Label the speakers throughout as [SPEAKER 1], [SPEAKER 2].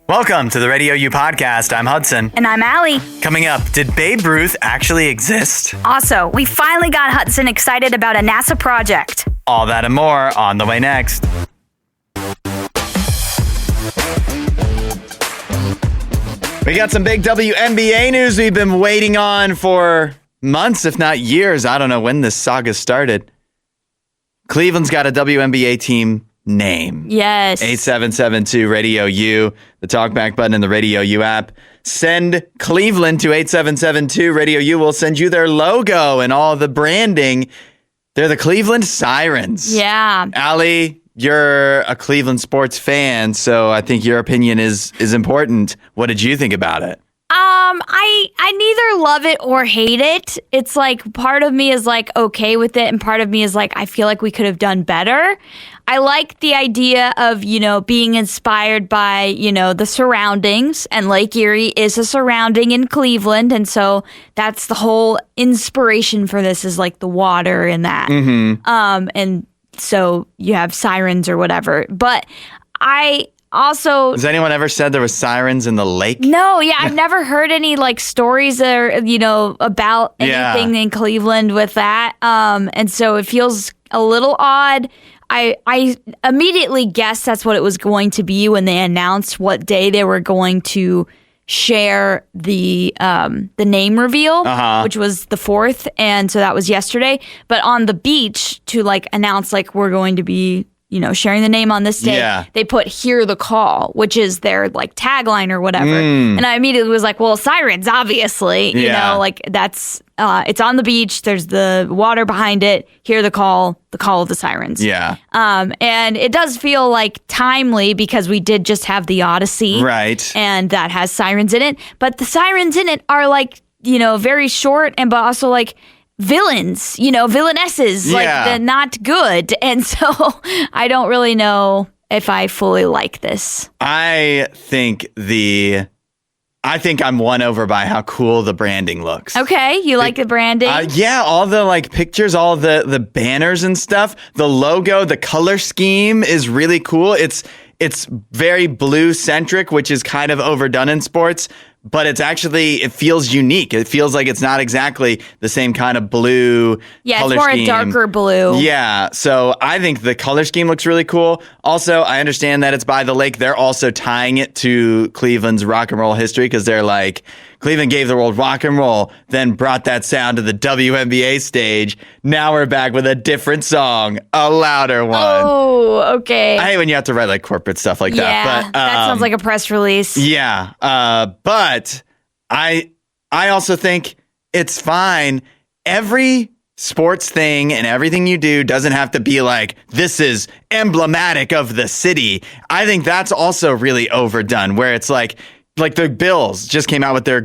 [SPEAKER 1] Welcome to the RadioU podcast. I'm Hudson.
[SPEAKER 2] And I'm Allie.
[SPEAKER 1] Coming up, did Babe Ruth actually exist?
[SPEAKER 2] Also, we finally got Hudson excited about a NASA project.
[SPEAKER 1] All that and more on the way next. We got some big WNBA news we've been waiting on for months, if not years. I don't know when this saga started. Cleveland's got a WNBA team name.
[SPEAKER 2] Yes.
[SPEAKER 1] 8772 RadioU, the talkback button in the RadioU app. Send Cleveland to 8772 RadioU. Will send you their logo and all the branding. They're the Cleveland Sirens.
[SPEAKER 2] Yeah.
[SPEAKER 1] Allie, you're a Cleveland sports fan, so I think your opinion is important. What did you think about it?
[SPEAKER 2] I neither love it or hate it. It's like part of me is like okay with it, and part of me is like I feel like we could have done better. I like the idea of, being inspired by, the surroundings, and Lake Erie is a surrounding in Cleveland, and so that's the whole inspiration for this is like the water and that. Mm-hmm. And so you have sirens or whatever, but I also...
[SPEAKER 1] Has anyone ever said there was sirens in the lake?
[SPEAKER 2] No, yeah, I've never heard any like stories or about anything in Cleveland with that. And so it feels a little odd. I immediately guessed that's what it was going to be when they announced what day they were going to share the name reveal, which was the 4th, and so that was yesterday. But on the beach to like announce like we're going to be sharing the name on this day, they put "Hear the Call," which is their like tagline or whatever. And I immediately was like, well, sirens, obviously, like that's, it's on the beach. There's the water behind it. Hear the call of the sirens. Yeah. And it does feel like timely because we did just have the Odyssey. Right. And that has sirens in it. But the sirens in it are like, very short but also like, villains, villainesses, like they're not good. And so I don't really know if I fully like this. I think I'm won over by how cool the branding looks. Okay, you like the branding? Yeah, all the like pictures, all the banners and stuff. The logo, the color scheme is really cool. It's very blue centric, which is kind of overdone in sports. But it feels unique. It feels like it's not exactly the same kind of blue color scheme. Yeah, it's more a darker blue. Yeah, so I think the color scheme looks really cool. Also, I understand that it's by the lake. They're also tying it to Cleveland's rock and roll history because they're like, Cleveland gave the world rock and roll, then brought that sound to the WNBA stage. Now we're back with a different song, a louder one. Oh, okay. I hate when you have to write like corporate stuff like that. Yeah, but, that sounds like a press release. Yeah, but I also think it's fine. Every sports thing and everything you do doesn't have to be like, this is emblematic of the city. I think that's also really overdone, where it's like the Bills just came out with their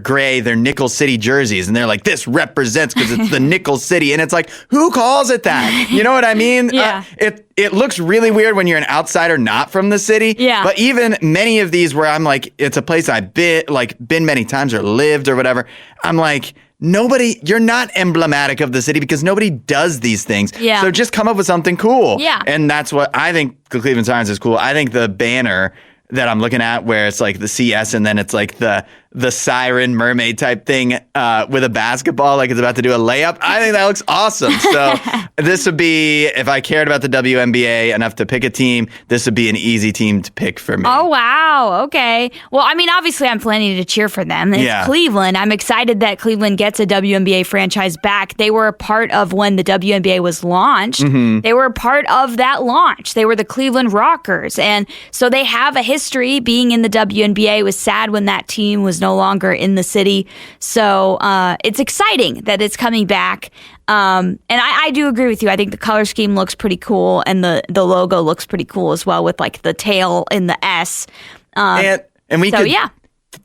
[SPEAKER 2] Nickel City jerseys, and they're like, this represents because it's the Nickel City. And it's like, who calls it that? You know what I mean? Yeah. It looks really weird when you're an outsider not from the city. Yeah. But even many of these where I'm like, it's a place I've been many times or lived or whatever, I'm like, you're not emblematic of the city because nobody does these things. Yeah. So just come up with something cool. Yeah. And that's what I think the Cleveland Sirens is cool. I think the banner that I'm looking at where it's like the CS and then it's like the siren mermaid type thing with a basketball like it's about to do a layup. I think that looks awesome. So this would be, if I cared about the WNBA enough to pick a team, this would be an easy team to pick for me. Oh, wow. Okay. Well, I mean, obviously I'm planning to cheer for them. It's Cleveland. I'm excited that Cleveland gets a WNBA franchise back. They were a part of when the WNBA was launched. Mm-hmm. They were a part of that launch. They were the Cleveland Rockers. And so they have a history being in the WNBA. It was sad when that team was no longer in the city. So it's exciting that it's coming back. And I do agree with you. I think the color scheme looks pretty cool, and the logo looks pretty cool as well with like the tail and the S. And we could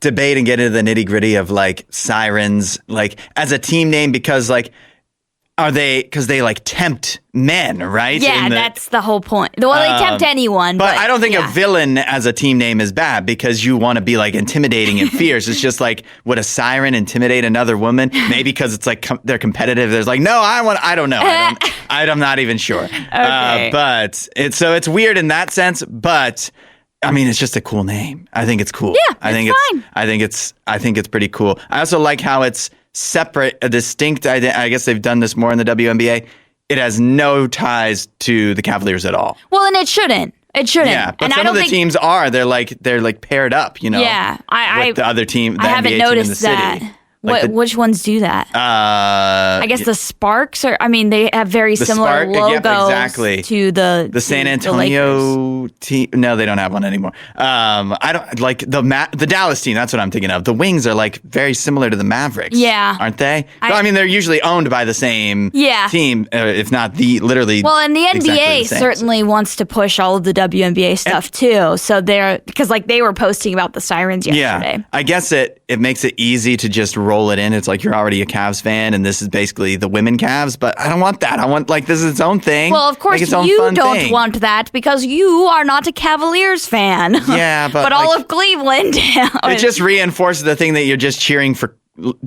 [SPEAKER 2] debate and get into the nitty gritty of like sirens, like as a team name, because like, because they like tempt men, right? Yeah, that's the whole point. Well, they tempt anyone. But I don't think a villain as a team name is bad because you want to be like intimidating and fierce. It's just like, would a siren intimidate another woman? Maybe because it's like they're competitive. There's like, no, I don't know. I'm not even sure. Okay. But it's weird in that sense. But
[SPEAKER 1] I mean, it's just a cool name. I think it's cool.
[SPEAKER 2] Yeah, I think
[SPEAKER 1] it's pretty cool. I also like how it's separate, a distinct. I guess they've done this more in the WNBA. It has no ties to the Cavaliers at all.
[SPEAKER 2] Well, and it shouldn't. It shouldn't.
[SPEAKER 1] Yeah, but some of the teams are. They're like paired up.
[SPEAKER 2] Yeah,
[SPEAKER 1] with the other team. The
[SPEAKER 2] I haven't
[SPEAKER 1] NBA
[SPEAKER 2] noticed
[SPEAKER 1] team in the
[SPEAKER 2] that.
[SPEAKER 1] city.
[SPEAKER 2] Which ones do that? I guess the Sparks are. I mean, they have very similar logos to the
[SPEAKER 1] San Antonio team. No, they don't have one anymore. I don't like the Dallas team. That's what I'm thinking of. The Wings are like very similar to the Mavericks.
[SPEAKER 2] Yeah,
[SPEAKER 1] aren't they? I mean, they're usually owned by the same team, if not literally.
[SPEAKER 2] Well, and the NBA certainly wants to push all of the WNBA stuff too. So because they were posting about the Sirens yesterday.
[SPEAKER 1] Yeah, I guess it makes it easy to just roll it in. It's like you're already a Cavs fan and this is basically the women Cavs, but I don't want that. I want this is its own thing.
[SPEAKER 2] Well, of course you don't want that because you are not a Cavaliers fan.
[SPEAKER 1] Yeah, but
[SPEAKER 2] all of Cleveland.
[SPEAKER 1] It just reinforces the thing that you're just cheering for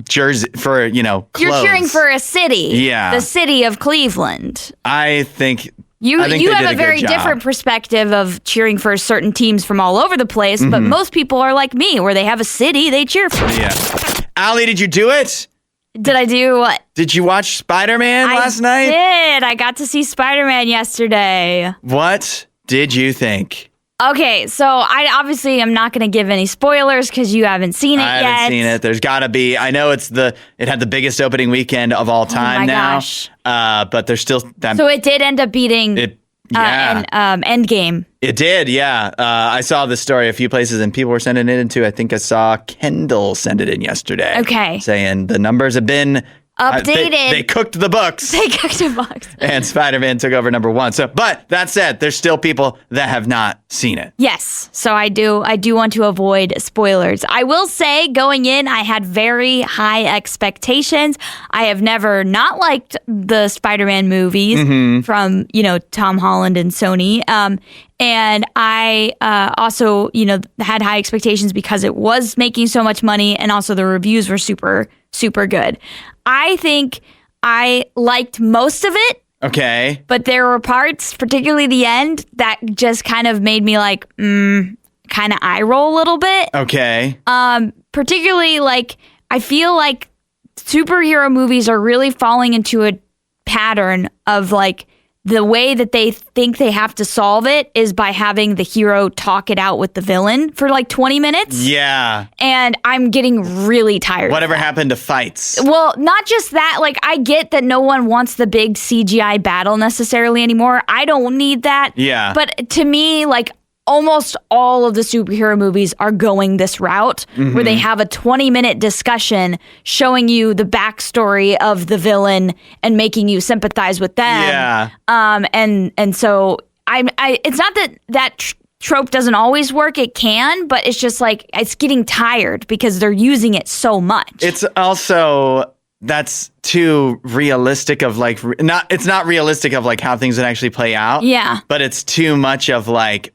[SPEAKER 1] jersey for, clothes.
[SPEAKER 2] You're cheering for a city.
[SPEAKER 1] Yeah.
[SPEAKER 2] The city of Cleveland.
[SPEAKER 1] I think
[SPEAKER 2] you have a very different perspective of cheering for certain teams from all over the place, but most people are like me, where they have a city they cheer for.
[SPEAKER 1] Yeah. Allie, did you do it?
[SPEAKER 2] Did I do what?
[SPEAKER 1] Did you watch Spiderman last night?
[SPEAKER 2] I did. I got to see Spiderman yesterday.
[SPEAKER 1] What did you think?
[SPEAKER 2] Okay, so I obviously am not going to give any spoilers because you haven't seen it yet.
[SPEAKER 1] I haven't seen it. There's got to be. I know it had the biggest opening weekend of all time
[SPEAKER 2] gosh.
[SPEAKER 1] But there's still that.
[SPEAKER 2] So it did end up beating Endgame.
[SPEAKER 1] It did, yeah. I saw this story a few places and people were sending it in too. I think I saw Kendall send it in yesterday.
[SPEAKER 2] Okay.
[SPEAKER 1] Saying the numbers have been
[SPEAKER 2] updated.
[SPEAKER 1] They cooked the books. And Spider-Man took over number 1. So, but that said, there's still people that have not seen it.
[SPEAKER 2] Yes. So I do want to avoid spoilers. I will say going in, I had very high expectations. I have never not liked the Spider-Man movies from, Tom Holland and Sony. And I also, had high expectations because it was making so much money and also the reviews were super, super good. I think I liked most of it.
[SPEAKER 1] Okay.
[SPEAKER 2] But there were parts, particularly the end, that just kind of made me like, kind of eye roll a little bit.
[SPEAKER 1] Okay.
[SPEAKER 2] Particularly I feel like superhero movies are really falling into a pattern of the way that they think they have to solve it is by having the hero talk it out with the villain for 20 minutes.
[SPEAKER 1] Yeah.
[SPEAKER 2] And I'm getting really tired.
[SPEAKER 1] Whatever happened to fights?
[SPEAKER 2] Well, not just that. I get that no one wants the big CGI battle necessarily anymore. I don't need that.
[SPEAKER 1] Yeah.
[SPEAKER 2] But to me, almost all of the superhero movies are going this route where they have a 20-minute discussion showing you the backstory of the villain and making you sympathize with them.
[SPEAKER 1] Yeah.
[SPEAKER 2] And so it's not that trope doesn't always work. It can, but it's just it's getting tired because they're using it so much.
[SPEAKER 1] It's also that's too realistic of it's not realistic of how things would actually play out.
[SPEAKER 2] Yeah.
[SPEAKER 1] But it's too much of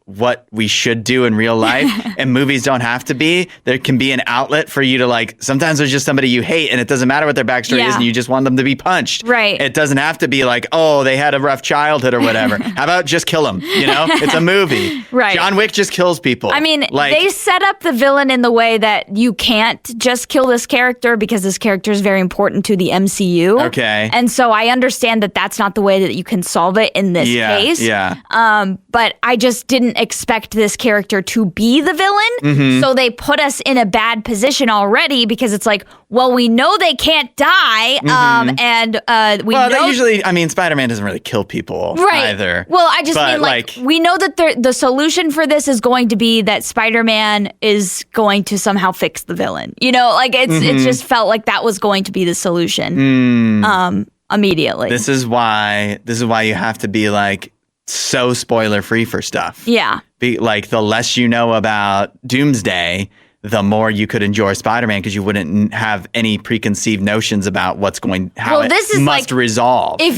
[SPEAKER 1] what we should do in real life. And movies don't have to be. There can be an outlet for you to sometimes there's just somebody you hate and it doesn't matter what their backstory is and you just want them to be punched.
[SPEAKER 2] Right.
[SPEAKER 1] It doesn't have to be they had a rough childhood or whatever. How about just kill them? It's a movie.
[SPEAKER 2] Right.
[SPEAKER 1] John Wick just kills people.
[SPEAKER 2] I mean, they set up the villain in the way that you can't just kill this character because this character is very important to the MCU.
[SPEAKER 1] Okay.
[SPEAKER 2] And so I understand that that's not the way that you can solve it in this case.
[SPEAKER 1] Yeah.
[SPEAKER 2] But I just didn't expect this character to be the villain. So they put us in a bad position already because it's we know they can't die. And we know...
[SPEAKER 1] they usually... I mean, Spider-Man doesn't really kill people either.
[SPEAKER 2] Well, I just mean we know that the solution for this is going to be that Spider-Man is going to somehow fix the villain. It just felt like that was going to be the solution. Immediately.
[SPEAKER 1] This is why you have to be so spoiler free for stuff.
[SPEAKER 2] Yeah.
[SPEAKER 1] Be the less you know about Doomsday, the more you could enjoy Spider-Man because you wouldn't have any preconceived notions about how it must resolve.
[SPEAKER 2] If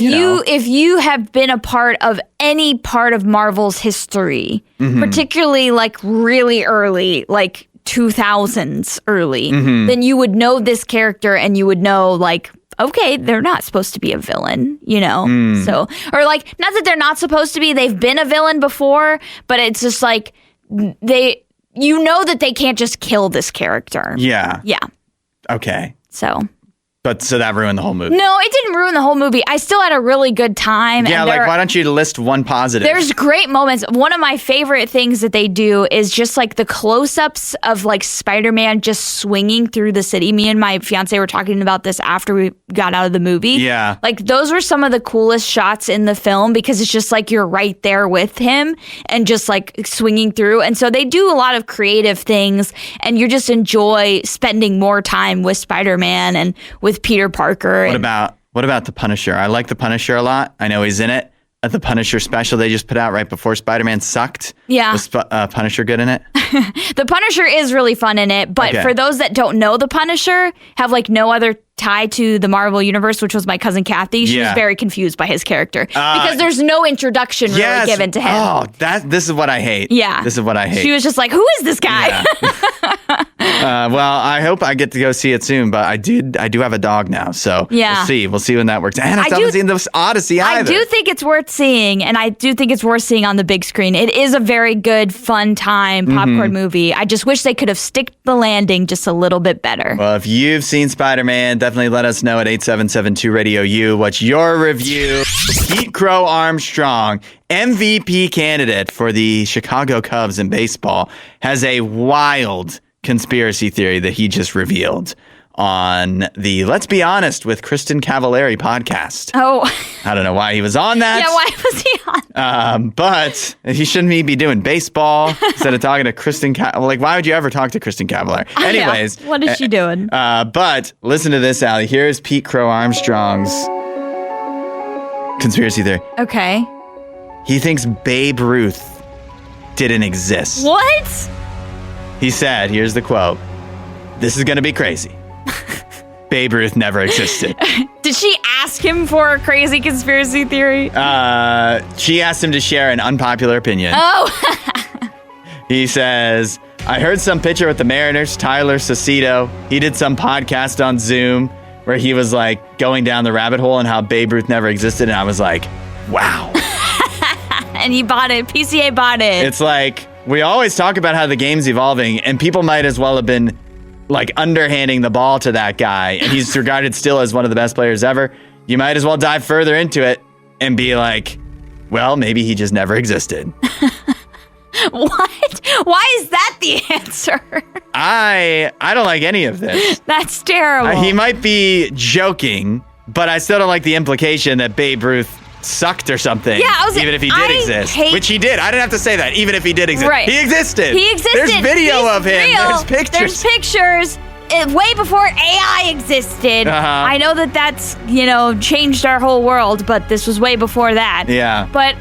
[SPEAKER 2] you have been a part of any part of Marvel's history, particularly really early, 2000s early, then you would know this character and you would know okay, they're not supposed to be a villain, So, or not that they're not supposed to be, they've been a villain before, but it's just you know that they can't just kill this character.
[SPEAKER 1] Yeah.
[SPEAKER 2] Yeah.
[SPEAKER 1] Okay.
[SPEAKER 2] So
[SPEAKER 1] that ruined the whole movie.
[SPEAKER 2] No, it didn't ruin the whole movie. I still had a really good time.
[SPEAKER 1] Yeah, why don't you list one positive?
[SPEAKER 2] There's great moments. One of my favorite things that they do is just like the close-ups of like Spider-Man just swinging through the city. Me and my fiance were talking about this after we got out of the movie.
[SPEAKER 1] Yeah.
[SPEAKER 2] Like those were some of the coolest shots in the film because it's just like you're right there with him and just like swinging through. And so they do a lot of creative things and you just enjoy spending more time with Spider-Man and with Peter Parker.
[SPEAKER 1] What about the Punisher? I like the Punisher a lot. I know he's in it. The Punisher special they just put out right before Spider-Man sucked.
[SPEAKER 2] Yeah.
[SPEAKER 1] Was Punisher good in it?
[SPEAKER 2] The Punisher is really fun in it, but for those that don't know the Punisher, have like no other tie to the Marvel Universe, which was my cousin Kathy. She was very confused by his character because there's no introduction really given to him.
[SPEAKER 1] Oh, this is what I hate.
[SPEAKER 2] Yeah.
[SPEAKER 1] This is what I hate.
[SPEAKER 2] She was just like, who is this guy?
[SPEAKER 1] Yeah. Well, I hope I get to go see it soon, but I do have a dog now, so we'll see when that works. And I still haven't seen the Odyssey either.
[SPEAKER 2] I do think it's worth seeing, and I do think it's worth seeing on the big screen. It is a very good, fun time popcorn movie. I just wish they could have sticked the landing just a little bit better.
[SPEAKER 1] Well, if you've seen Spider-Man, definitely let us know at 8772 Radio U. What's your review? Pete Crow Armstrong, MVP candidate for the Chicago Cubs in baseball, has a wild conspiracy theory that he just revealed on the Let's Be Honest with Kristen Cavallari podcast.
[SPEAKER 2] Oh.
[SPEAKER 1] I don't know why he was on that.
[SPEAKER 2] Yeah, why was he on?
[SPEAKER 1] But he shouldn't be doing baseball instead of talking to Kristen Like, why would you ever talk to Kristen Cavallari? Anyways.
[SPEAKER 2] What is she doing?
[SPEAKER 1] But listen to this, Allie. Here's Pete Crow Armstrong's conspiracy theory.
[SPEAKER 2] Okay.
[SPEAKER 1] He thinks Babe Ruth didn't exist.
[SPEAKER 2] What?
[SPEAKER 1] He said, here's the quote, "This is going to be crazy. Babe Ruth never existed."
[SPEAKER 2] Did she ask him for a crazy conspiracy theory?
[SPEAKER 1] She asked him to share an unpopular opinion.
[SPEAKER 2] Oh.
[SPEAKER 1] He says, "I heard some pitcher with the Mariners, Tyler Cicito. He did some podcast on Zoom where he was like going down the rabbit hole and how Babe Ruth never existed." And I was like, wow.
[SPEAKER 2] And he bought it. PCA bought it.
[SPEAKER 1] It's like, we always talk about how the game's evolving, and people might as well have been like underhanding the ball to that guy, and he's regarded still as one of the best players ever. You might as well dive further into it and be like, well, maybe he just never existed.
[SPEAKER 2] What? Why is that the answer?
[SPEAKER 1] I don't like any of this.
[SPEAKER 2] That's terrible.
[SPEAKER 1] He might be joking, but I still don't like the implication that Babe Ruth sucked or something.
[SPEAKER 2] Yeah,
[SPEAKER 1] even if he did exist. Which he did. I didn't have to say that. Even if he did exist.
[SPEAKER 2] Right.
[SPEAKER 1] He existed.
[SPEAKER 2] He existed.
[SPEAKER 1] There's video of him.
[SPEAKER 2] Real.
[SPEAKER 1] There's pictures.
[SPEAKER 2] There's pictures. Way before AI existed. I know that's, changed our whole world, but this was way before that.
[SPEAKER 1] Yeah.
[SPEAKER 2] But,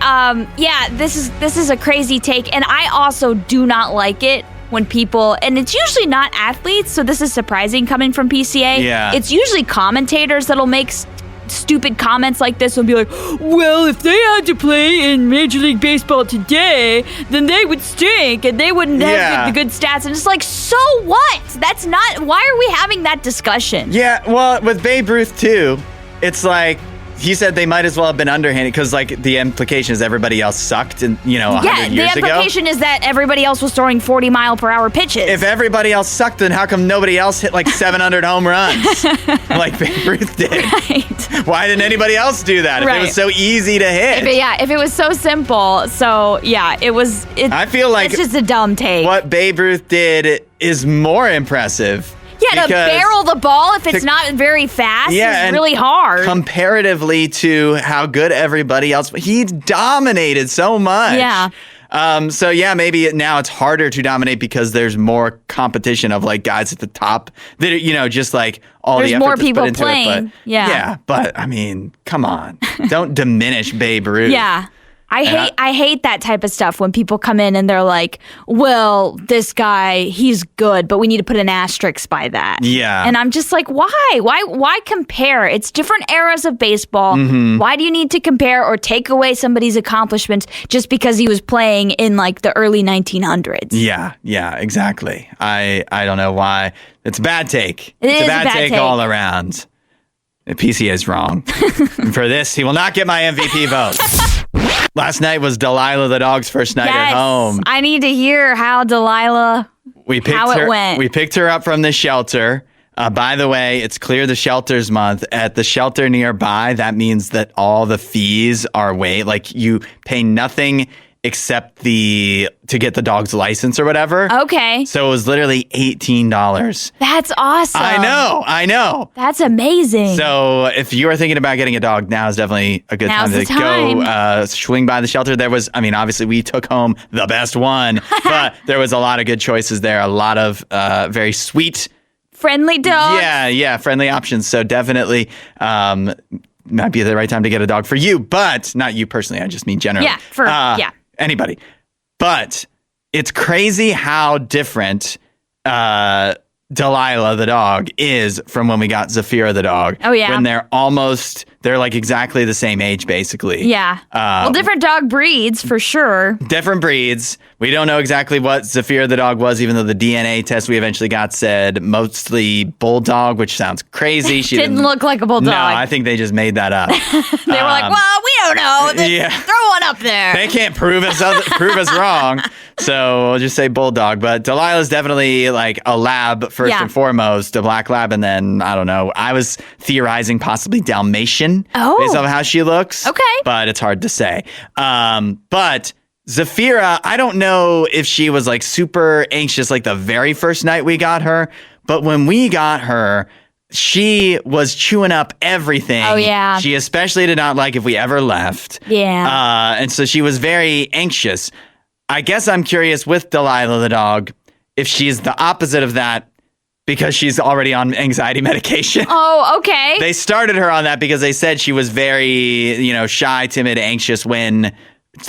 [SPEAKER 2] this is a crazy take. And I also do not like it when people, and it's usually not athletes, so this is surprising coming from PCA.
[SPEAKER 1] Yeah.
[SPEAKER 2] It's usually commentators that'll make stupid comments like this and be like, well, if they had to play in Major League Baseball today, then they would stink and they wouldn't have the good stats. And it's like, so what? That's not, why are we having that discussion?
[SPEAKER 1] Yeah, well, with Babe Ruth too, it's like, he said they might as well have been underhanded because, like, the implication is everybody else sucked, and 100 years ago.
[SPEAKER 2] Yeah, the implication is that everybody else was throwing 40-mile-per-hour pitches.
[SPEAKER 1] If everybody else sucked, then how come nobody else hit like 700 home runs like Babe Ruth did?
[SPEAKER 2] Right.
[SPEAKER 1] Why didn't anybody else do that? If it was so easy to hit.
[SPEAKER 2] If it was so simple. So yeah, I feel like it's just a dumb take.
[SPEAKER 1] What Babe Ruth did is more impressive.
[SPEAKER 2] Yeah, to barrel the ball if it's not very fast is really hard.
[SPEAKER 1] Comparatively to how good everybody else, he dominated so much.
[SPEAKER 2] Yeah.
[SPEAKER 1] So maybe now it's harder to dominate because there's more competition of like guys at the top that are, just like all
[SPEAKER 2] there's
[SPEAKER 1] the effort
[SPEAKER 2] more people
[SPEAKER 1] put into
[SPEAKER 2] playing.
[SPEAKER 1] It. But, but I mean, come on, don't diminish Babe Ruth.
[SPEAKER 2] Yeah. I hate that type of stuff when people come in and they're like, well, this guy, he's good, but we need to put an asterisk by that.
[SPEAKER 1] Yeah.
[SPEAKER 2] And I'm just like, why? Why compare? It's different eras of baseball. Mm-hmm. Why do you need to compare or take away somebody's accomplishments just because he was playing in like the early 1900s?
[SPEAKER 1] Yeah, exactly. I don't know why. It's a bad take.
[SPEAKER 2] It's
[SPEAKER 1] a bad take all around. The PCA is wrong. And for this, he will not get my MVP vote. Last night was Delilah the dog's first night at home.
[SPEAKER 2] I need to hear how Delilah, how it went.
[SPEAKER 1] We picked her up from the shelter. By the way, it's Clear the Shelters month. At the shelter nearby, that means that all the fees are waived. Like, you pay nothing except to get the dog's license or whatever.
[SPEAKER 2] Okay.
[SPEAKER 1] So it was literally $18.
[SPEAKER 2] That's awesome.
[SPEAKER 1] I know.
[SPEAKER 2] That's amazing.
[SPEAKER 1] So if you are thinking about getting a dog, now is definitely a good time to go swing by the shelter. There was, obviously we took home the best one, but there was a lot of good choices there. A lot of very sweet,
[SPEAKER 2] friendly dogs.
[SPEAKER 1] Yeah, friendly options. So definitely might be the right time to get a dog for you, but not you personally. I just mean generally.
[SPEAKER 2] Yeah,
[SPEAKER 1] anybody. But it's crazy how different Delilah the dog is from when we got Zafira the dog.
[SPEAKER 2] Oh, yeah.
[SPEAKER 1] When they're like exactly the same age, basically.
[SPEAKER 2] Yeah. Well, different dog breeds for sure.
[SPEAKER 1] Different breeds. We don't know exactly what Zafira the dog was, even though the DNA test we eventually got said mostly bulldog, which sounds crazy. She
[SPEAKER 2] didn't look like a bulldog.
[SPEAKER 1] No, I think they just made that up.
[SPEAKER 2] They were like, well, we don't know. Throw one up there.
[SPEAKER 1] They can't prove us wrong. So we'll just say bulldog. But Delilah's definitely like a lab first and foremost, a black lab. And then, I don't know, I was theorizing possibly Dalmatian based on how she looks.
[SPEAKER 2] Okay.
[SPEAKER 1] But it's hard to say. But Zafira, I don't know if she was like super anxious like the very first night we got her. But when we got her, she was chewing up everything.
[SPEAKER 2] Oh, yeah.
[SPEAKER 1] She especially did not like if we ever left.
[SPEAKER 2] Yeah.
[SPEAKER 1] And so she was very anxious. I guess I'm curious with Delilah the dog if she's the opposite of that because she's already on anxiety medication.
[SPEAKER 2] Oh, okay.
[SPEAKER 1] They started her on that because they said she was very, shy, timid, anxious when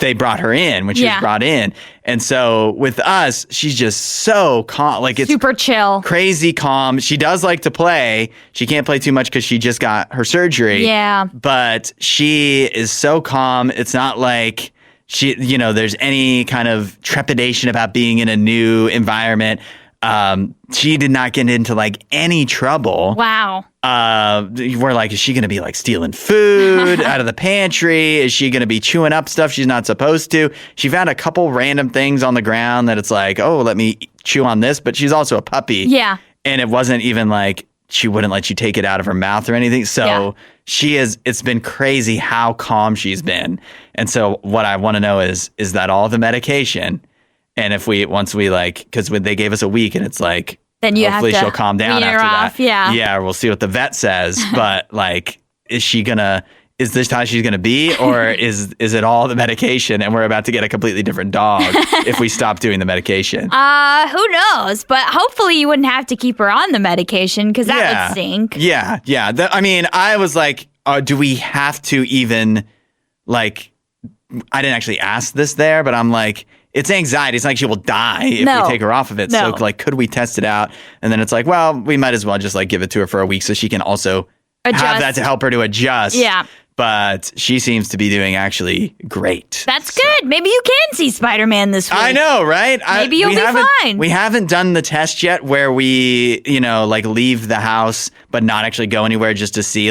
[SPEAKER 1] they brought her in, when she was brought in. And so with us, she's just so calm. Like, it's
[SPEAKER 2] super chill.
[SPEAKER 1] Crazy calm. She does like to play. She can't play too much because she just got her surgery.
[SPEAKER 2] Yeah. But
[SPEAKER 1] she is so calm. It's not like there's any kind of trepidation about being in a new environment. She did not get into like any trouble.
[SPEAKER 2] Wow.
[SPEAKER 1] We're like, is she going to be like stealing food out of the pantry? Is she going to be chewing up stuff she's not supposed to? She found a couple random things on the ground that it's like, oh, let me chew on this. But she's also a puppy.
[SPEAKER 2] Yeah.
[SPEAKER 1] And it wasn't even like she wouldn't let you take it out of her mouth or anything. So it's been crazy how calm she's been. And so what I want to know is that all the medication? And if once we because they gave us a week and it's like,
[SPEAKER 2] then hopefully
[SPEAKER 1] she'll calm down after that.
[SPEAKER 2] Yeah.
[SPEAKER 1] Yeah. We'll see what the vet says. But is this how she's going to be? Or is it all the medication and we're about to get a completely different dog if we stop doing the medication?
[SPEAKER 2] Who knows? But hopefully you wouldn't have to keep her on the medication because that would stink.
[SPEAKER 1] Yeah. Yeah. I was like, do we have to even I didn't actually ask this there, but I'm like, it's anxiety. It's not like she will die if we take her off of it.
[SPEAKER 2] No.
[SPEAKER 1] So could we test it out? And then it's like, well, we might as well just give it to her for a week so she can also have that to help her to adjust.
[SPEAKER 2] Yeah.
[SPEAKER 1] But she seems to be doing actually great.
[SPEAKER 2] That's good. Maybe you can see Spider-Man this week.
[SPEAKER 1] I know, right?
[SPEAKER 2] Maybe you'll be fine.
[SPEAKER 1] We haven't done the test yet where we, leave the house but not actually go anywhere just to see,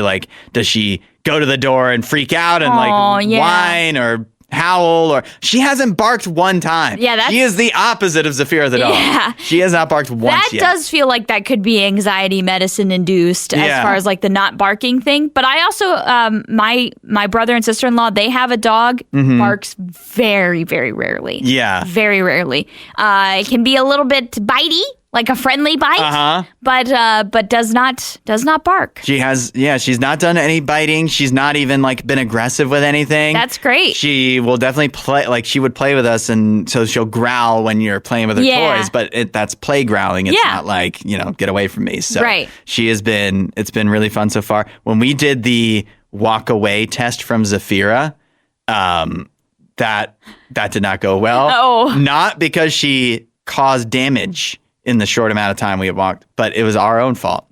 [SPEAKER 1] does she go to the door and freak out and whine or howl, or she hasn't barked one time.
[SPEAKER 2] Yeah,
[SPEAKER 1] she is the opposite of Zafira the dog.
[SPEAKER 2] Yeah.
[SPEAKER 1] She has not barked once yet.
[SPEAKER 2] That does feel like that could be anxiety medicine induced as far as the not barking thing. But I also, my brother and sister-in-law, they have a dog, barks very, very rarely.
[SPEAKER 1] Yeah.
[SPEAKER 2] Very rarely. It can be a little bit bitey, like a friendly bite, but does not bark.
[SPEAKER 1] She's not done any biting. She's not even been aggressive with anything.
[SPEAKER 2] That's great.
[SPEAKER 1] She will definitely play, she would play with us, and so she'll growl when you're playing with her toys, but that's play growling. It's not get away from me. So it's been really fun so far. When we did the walk away test from Zafira, that did not go well.
[SPEAKER 2] Oh.
[SPEAKER 1] Not because she caused damage in the short amount of time we had walked, but it was our own fault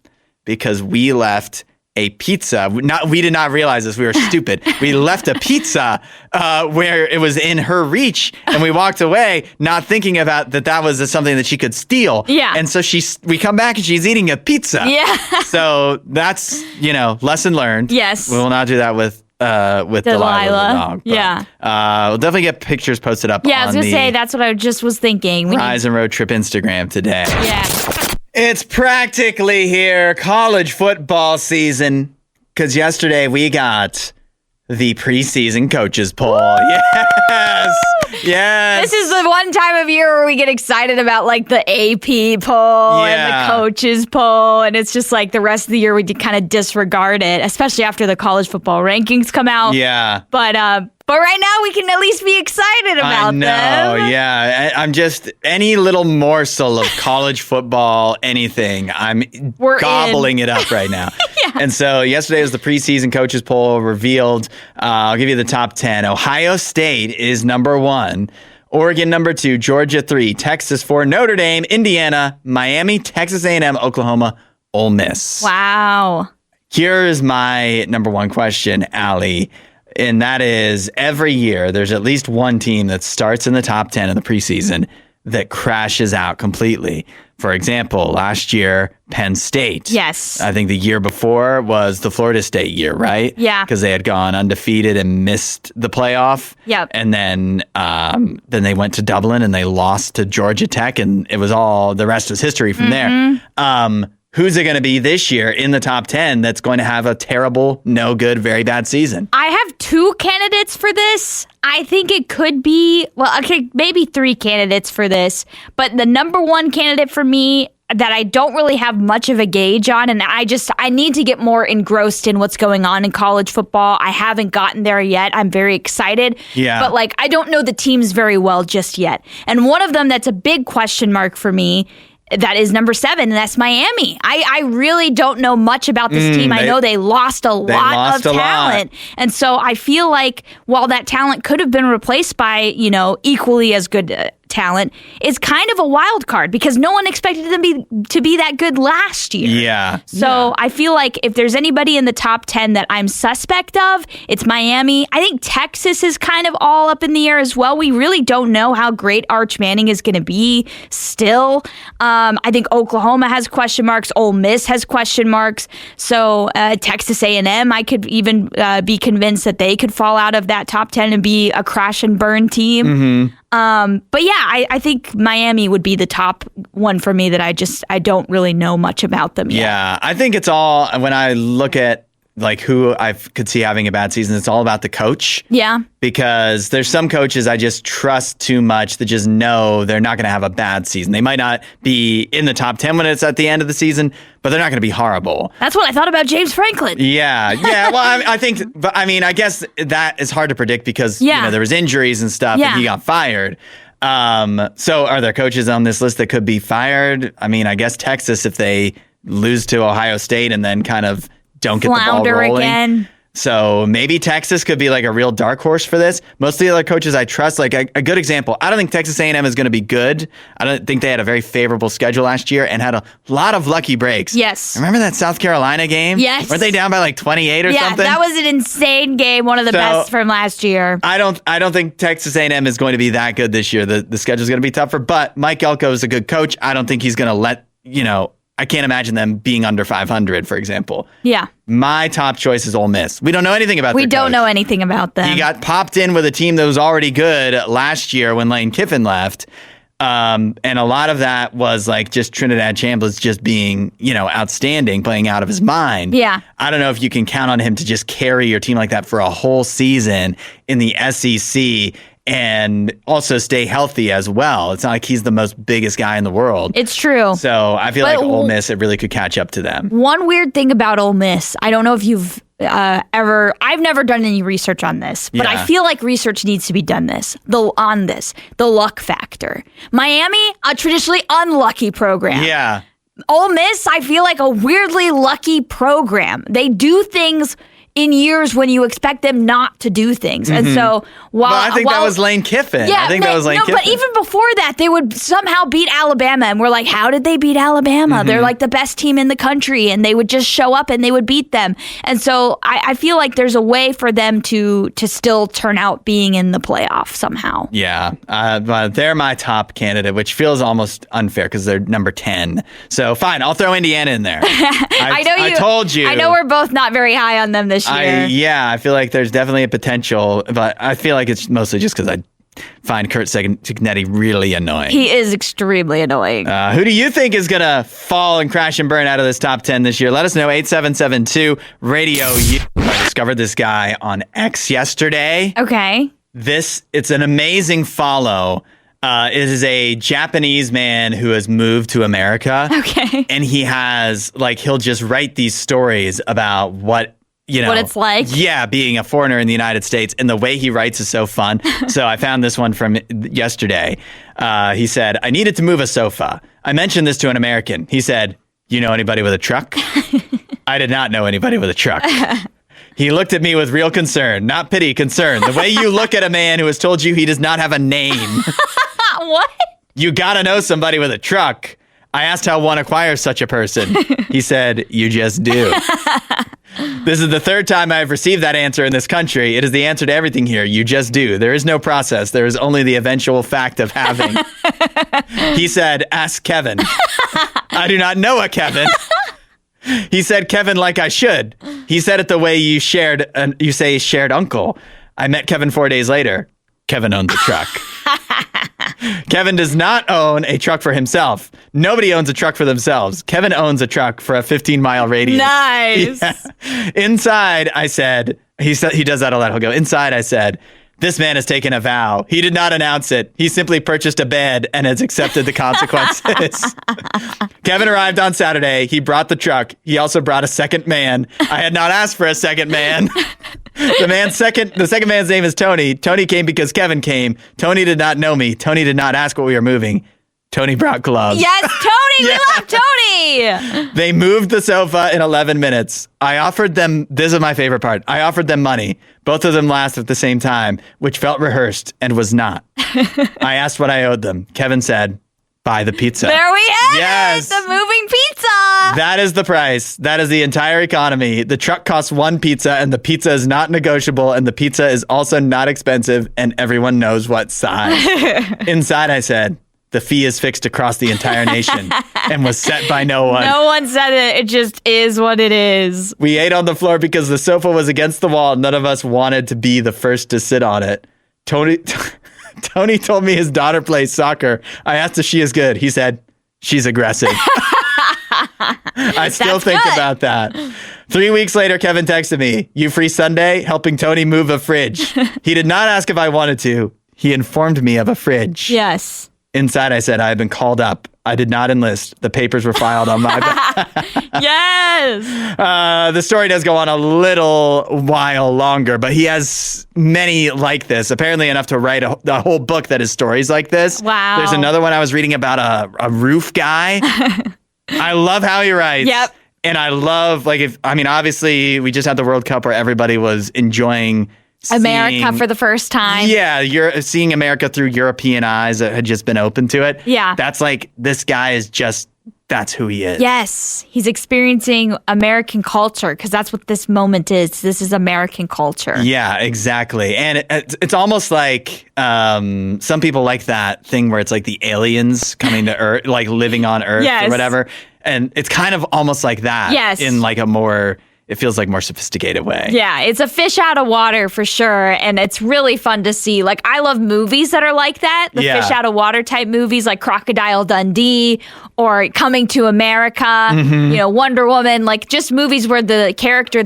[SPEAKER 1] because we left a pizza. We did not realize this. We were stupid. We left a pizza where it was in her reach, and we walked away not thinking about that was something that she could steal.
[SPEAKER 2] Yeah.
[SPEAKER 1] And so we come back and she's eating a pizza.
[SPEAKER 2] Yeah.
[SPEAKER 1] So that's, lesson learned.
[SPEAKER 2] Yes.
[SPEAKER 1] We will not do that with with Delilah the dog.
[SPEAKER 2] Yeah.
[SPEAKER 1] We'll definitely get pictures posted up
[SPEAKER 2] I was going to say, that's what I just was thinking.
[SPEAKER 1] Rise and Road Trip Instagram today.
[SPEAKER 2] Yeah.
[SPEAKER 1] It's practically here, college football season, because yesterday we got the preseason coaches poll. Yes. Yes.
[SPEAKER 2] This is the one time of year where we get excited about like the AP poll and the coaches poll. And it's just like the rest of the year we kind of disregard it, especially after the college football rankings come out.
[SPEAKER 1] Yeah.
[SPEAKER 2] But right now we can at least be excited about them.
[SPEAKER 1] Yeah. I'm just, any little morsel of college football, anything, we're gobbling it up right now.
[SPEAKER 2] Yeah.
[SPEAKER 1] And so yesterday was the preseason coaches poll revealed. I'll give you the top 10. Ohio State is number 1. Oregon number 2. Georgia 3. Texas 4. Notre Dame, Indiana, Miami, Texas A&M, Oklahoma, Ole Miss.
[SPEAKER 2] Wow.
[SPEAKER 1] Here's my number 1 question, Allie. And that is, every year, there's at least one team that starts in the top 10 in the preseason that crashes out completely. For example, last year, Penn State.
[SPEAKER 2] Yes.
[SPEAKER 1] I think the year before was the Florida State year, right?
[SPEAKER 2] Yeah.
[SPEAKER 1] Because they had gone undefeated and missed the playoff.
[SPEAKER 2] Yep.
[SPEAKER 1] And then they went to Dublin and they lost to Georgia Tech, and it was all, the rest was history from there. Who's it going to be this year in the top 10 that's going to have a terrible, no good, very bad season?
[SPEAKER 2] I have 2 candidates for this. I think it could be, maybe 3 candidates for this. But the number 1 candidate for me that I don't really have much of a gauge on, and I need to get more engrossed in what's going on in college football. I haven't gotten there yet. I'm very excited.
[SPEAKER 1] Yeah.
[SPEAKER 2] But I don't know the teams very well just yet. And one of them that's a big question mark for me, that is number 7, and that's Miami. I really don't know much about this team. I know they lost a lot of talent. And so I feel like while that talent could have been replaced by, equally as good talent, is kind of a wild card because no one expected them to be that good last year.
[SPEAKER 1] Yeah.
[SPEAKER 2] So I feel like if there's anybody in the top 10 that I'm suspect of, it's Miami. I think Texas is kind of all up in the air as well. We really don't know how great Arch Manning is going to be still. I think Oklahoma has question marks. Ole Miss has question marks. So Texas A&M, I could even be convinced that they could fall out of that top 10 and be a crash and burn team.
[SPEAKER 1] Mm-hmm.
[SPEAKER 2] But yeah, I think Miami would be the top one for me that I don't really know much about them yet.
[SPEAKER 1] Yeah, I think it's all, when I look at who I could see having a bad season, it's all about the coach.
[SPEAKER 2] Yeah.
[SPEAKER 1] Because there's some coaches I just trust too much that just know they're not going to have a bad season. They might not be in the top 10 when it's at the end of the season, but they're not going to be horrible.
[SPEAKER 2] That's what I thought about James Franklin.
[SPEAKER 1] Yeah. Well, I think, but I guess that is hard to predict because there was injuries and stuff and he got fired. So are there coaches on this list that could be fired? I guess Texas, if they lose to Ohio State and then kind of don't get the ball rolling
[SPEAKER 2] again.
[SPEAKER 1] So maybe Texas could be a real dark horse for this. Most of the other coaches I trust, a good example, I don't think Texas A&M is going to be good. I don't think they had a very favorable schedule last year and had a lot of lucky breaks.
[SPEAKER 2] Yes.
[SPEAKER 1] Remember that South Carolina game?
[SPEAKER 2] Yes.
[SPEAKER 1] Weren't they down by 28 or something?
[SPEAKER 2] Yeah, that was an insane game, one of the best from last year.
[SPEAKER 1] I don't think Texas A&M is going to be that good this year. The schedule is going to be tougher, but Mike Elko is a good coach. I don't think he's going to let, I can't imagine them being under 500, for example.
[SPEAKER 2] Yeah.
[SPEAKER 1] My top choice is Ole Miss. We don't know anything about
[SPEAKER 2] We don't know anything about them.
[SPEAKER 1] He got popped in with a team that was already good last year when Lane Kiffin left. And a lot of that was just Trinidad Chambliss just being, outstanding, playing out of his mind.
[SPEAKER 2] Yeah.
[SPEAKER 1] I don't know if you can count on him to just carry your team like that for a whole season in the SEC and also stay healthy as well. It's not like he's the most biggest guy in the world.
[SPEAKER 2] It's true.
[SPEAKER 1] So I feel like Ole Miss, it really could catch up to them.
[SPEAKER 2] One weird thing about Ole Miss, I don't know if you've I've never done any research on this, but I feel like research needs to be done on this. The luck factor. Miami, a traditionally unlucky program.
[SPEAKER 1] Yeah.
[SPEAKER 2] Ole Miss, I feel like a weirdly lucky program. They do things in years when you expect them not to do things. And so
[SPEAKER 1] I think that was Lane Kiffin.
[SPEAKER 2] Yeah,
[SPEAKER 1] Kiffin.
[SPEAKER 2] But even before that, they would somehow beat Alabama. And we're like, how did they beat Alabama? They're the best team in the country. And they would just show up and they would beat them. And so I feel like there's a way for them to still turn out being in the playoff somehow.
[SPEAKER 1] Yeah, but they're my top candidate, which feels almost unfair because they're number 10. So fine, I'll throw Indiana in there. I told you.
[SPEAKER 2] I know we're both not very high on them this this year.
[SPEAKER 1] I feel like there's definitely a potential, but I feel like it's mostly just because I find Kurt Signetti really annoying.
[SPEAKER 2] He is extremely annoying.
[SPEAKER 1] Who do you think is going to fall and crash and burn out of this top 10 this year? Let us know. 8772 Radio U. I discovered this guy on X yesterday.
[SPEAKER 2] Okay.
[SPEAKER 1] It's an amazing follow. It is a Japanese man who has moved to America.
[SPEAKER 2] Okay.
[SPEAKER 1] And he has, he'll just write these stories about what
[SPEAKER 2] it's like.
[SPEAKER 1] Yeah, being a foreigner in the United States. And the way he writes is so fun. So I found this one from yesterday. He said, I needed to move a sofa. I mentioned this to an American. He said, you know anybody with a truck? I did not know anybody with a truck. He looked at me with real concern, not pity, concern. The way you look at a man who has told you he does not have a name.
[SPEAKER 2] What?
[SPEAKER 1] You gotta know somebody with a truck. I asked how one acquires such a person. He said, you just do. This is the third time I've received that answer in this country. It is the answer to everything here. You just do. There is no process. There is only the eventual fact of having. He said, ask Kevin. I do not know a Kevin. He said Kevin like I should. He said it the way you say shared uncle. I met Kevin 4 days later. Kevin owns a truck. Kevin does not own a truck for himself. Nobody owns a truck for themselves. Kevin owns a truck for a 15-mile radius.
[SPEAKER 2] Nice.
[SPEAKER 1] Yeah. Inside, I said, he does that a lot. He'll go, inside, I said, this man has taken a vow. He did not announce it. He simply purchased a bed and has accepted the consequences. Kevin arrived on Saturday. He brought the truck. He also brought a second man. I had not asked for a second man. The second man's name is Tony. Tony came because Kevin came. Tony did not know me. Tony did not ask what we were moving. Tony brought gloves.
[SPEAKER 2] Yes, Tony. Yeah. We love Tony.
[SPEAKER 1] They moved the sofa in 11 minutes. I offered them, this is my favorite part. I offered them money. Both of them laughed at the same time, which felt rehearsed and was not. I asked what I owed them. Kevin said, buy the pizza.
[SPEAKER 2] There we have
[SPEAKER 1] yes.
[SPEAKER 2] it. The moving pizza.
[SPEAKER 1] That is the price. That is the entire economy. The truck costs one pizza and the pizza is not negotiable and the pizza is also not expensive and everyone knows what size. Inside, I said, the fee is fixed across the entire nation and was set by no one.
[SPEAKER 2] No one said it. It just is what it is.
[SPEAKER 1] We ate on the floor because the sofa was against the wall. None of us wanted to be the first to sit on it. Tony told me his daughter plays soccer. I asked if she is good. He said, she's aggressive. I still think about that. 3 weeks later, Kevin texted me, you free Sunday? Helping Tony move a fridge. He did not ask if I wanted to. He informed me of a fridge.
[SPEAKER 2] Yes.
[SPEAKER 1] Inside, I said, I had been called up. I did not enlist. The papers were filed on my back.
[SPEAKER 2] Yes.
[SPEAKER 1] The story does go on a little while longer, but he has many like this. Apparently enough to write a whole book that is stories like this.
[SPEAKER 2] Wow.
[SPEAKER 1] There's another one I was reading about a roof guy. I love how he writes.
[SPEAKER 2] Yep.
[SPEAKER 1] And I love, obviously we just had the World Cup where everybody was enjoying
[SPEAKER 2] America for the first time.
[SPEAKER 1] Yeah, you're seeing America through European eyes that had just been open to it.
[SPEAKER 2] Yeah.
[SPEAKER 1] That's this guy is just, that's who he is.
[SPEAKER 2] Yes. He's experiencing American culture because that's what this moment is. This is American culture.
[SPEAKER 1] Yeah, exactly. And it's almost like some people like that thing where it's like the aliens coming to Earth, like living on Earth
[SPEAKER 2] yes.
[SPEAKER 1] or whatever. And it's kind of almost like that.
[SPEAKER 2] Yes.
[SPEAKER 1] In like a more... It feels like more sophisticated way.
[SPEAKER 2] Yeah, it's a fish out of water for sure. And it's really fun to see. Like, I love movies that are like that. The fish out of water type movies like Crocodile Dundee or Coming to America, Wonder Woman. Like, just movies where the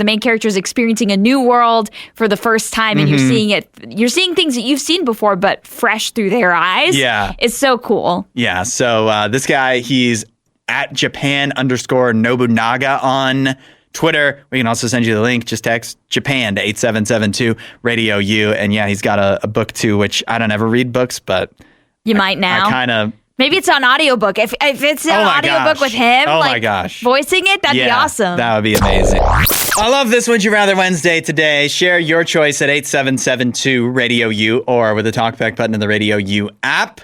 [SPEAKER 2] main character is experiencing a new world for the first time and you're seeing it. You're seeing things that you've seen before, but fresh through their eyes.
[SPEAKER 1] Yeah.
[SPEAKER 2] It's so cool.
[SPEAKER 1] Yeah. So this guy, he's at Japan_Nobunaga on Twitter. We can also send you the link. Just text Japan to 8772 Radio U. And yeah, he's got a book too, which I don't ever read books, but
[SPEAKER 2] you might now.
[SPEAKER 1] I kind of.
[SPEAKER 2] Maybe it's on audiobook. If it's an audiobook with him,
[SPEAKER 1] my gosh,
[SPEAKER 2] voicing it, that'd be awesome.
[SPEAKER 1] That would be amazing. I love this Would You Rather Wednesday today. Share your choice at 8772 Radio U or with the talkback button in the Radio U app.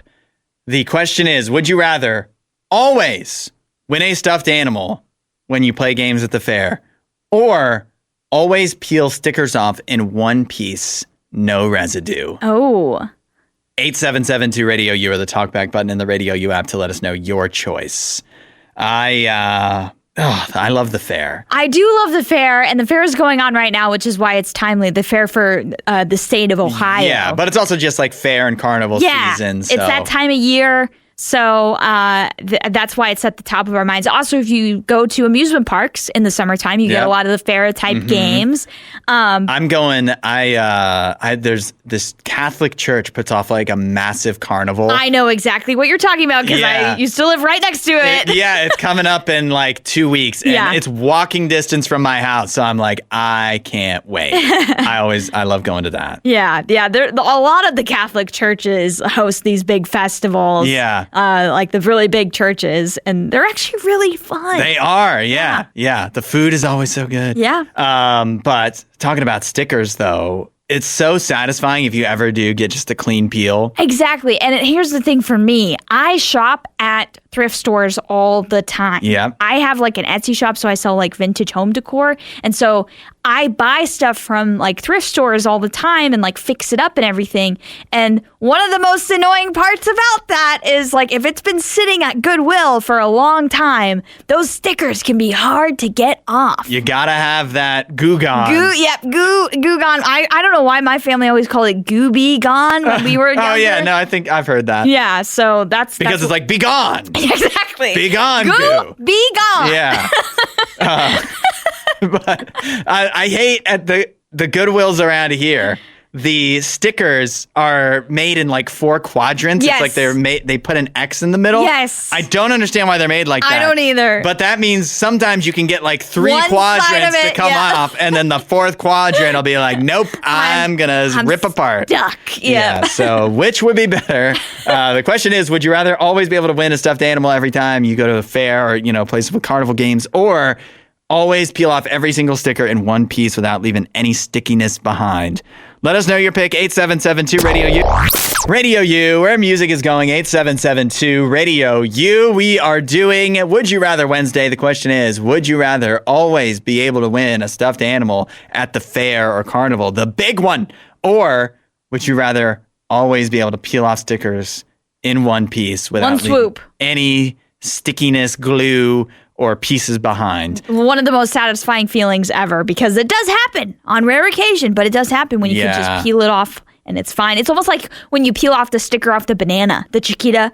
[SPEAKER 1] The question is, would you rather always win a stuffed animal when you play games at the fair, or always peel stickers off in one piece, no residue?
[SPEAKER 2] Oh.
[SPEAKER 1] 8772 Radio U or the talkback button in the Radio U app to let us know your choice. I Oh, I love the fair.
[SPEAKER 2] I do love the fair, and the fair is going on right now, which is why it's timely. The fair for the state of Ohio.
[SPEAKER 1] Yeah, but it's also just like fair and carnival season. So.
[SPEAKER 2] It's that time of year. So that's why it's at the top of our minds. Also, if you go to amusement parks in the summertime, you get a lot of the fair type games.
[SPEAKER 1] I'm going. There's this Catholic church puts off like a massive carnival.
[SPEAKER 2] I know exactly what you're talking about because I used to live right next to it.
[SPEAKER 1] It's coming up in like 2 weeks, and it's walking distance from my house. So I'm like, I can't wait. I love going to that.
[SPEAKER 2] Yeah. A lot of the Catholic churches host these big festivals.
[SPEAKER 1] Yeah.
[SPEAKER 2] Like the really big churches, and they're actually really fun.
[SPEAKER 1] They are, yeah. The food is always so good.
[SPEAKER 2] Yeah.
[SPEAKER 1] But talking about stickers, though, it's so satisfying if you ever do get just a clean peel.
[SPEAKER 2] Exactly. And here's the thing for me. I shop at thrift stores all the time.
[SPEAKER 1] Yeah.
[SPEAKER 2] I have like an Etsy shop, so I sell like vintage home decor. And so I buy stuff from like thrift stores all the time and like fix it up and everything. And one of the most annoying parts about that is like if it's been sitting at Goodwill for a long time, those stickers can be hard to get off.
[SPEAKER 1] You gotta have that goo gone.
[SPEAKER 2] Goo gone. I don't know why my family always called it gooby gone when we were younger.
[SPEAKER 1] Oh yeah, no, I think I've heard that.
[SPEAKER 2] Yeah, so that's
[SPEAKER 1] because it's like be gone.
[SPEAKER 2] Exactly.
[SPEAKER 1] Be gone, goo.
[SPEAKER 2] Be gone.
[SPEAKER 1] Yeah. But I hate at the Goodwills around here. The stickers are made in like 4 quadrants.
[SPEAKER 2] Yes.
[SPEAKER 1] It's like they put an X in the middle.
[SPEAKER 2] Yes.
[SPEAKER 1] I don't understand why they're made like that.
[SPEAKER 2] I don't either.
[SPEAKER 1] But that means sometimes you can get like 3
[SPEAKER 2] One
[SPEAKER 1] quadrants
[SPEAKER 2] side of
[SPEAKER 1] to come off, and then the 4th quadrant will be like, nope, I'm gonna rip apart.
[SPEAKER 2] Stuck. Yeah.
[SPEAKER 1] So which would be better? The question is, would you rather always be able to win a stuffed animal every time you go to a fair or place with carnival games, or always peel off every single sticker in one piece without leaving any stickiness behind? Let us know your pick, 8772 Radio U. Radio U, where music is going, 8772 Radio U. We are doing Would You Rather Wednesday. The question is, would you rather always be able to win a stuffed animal at the fair or carnival, the big one, or would you rather always be able to peel off stickers in one piece without leaving any stickiness, glue, or pieces behind?
[SPEAKER 2] One of the most satisfying feelings ever, because it does happen on rare occasion, but it does happen when you can just peel it off and it's fine. It's almost like when you peel off the sticker off the banana, the Chiquita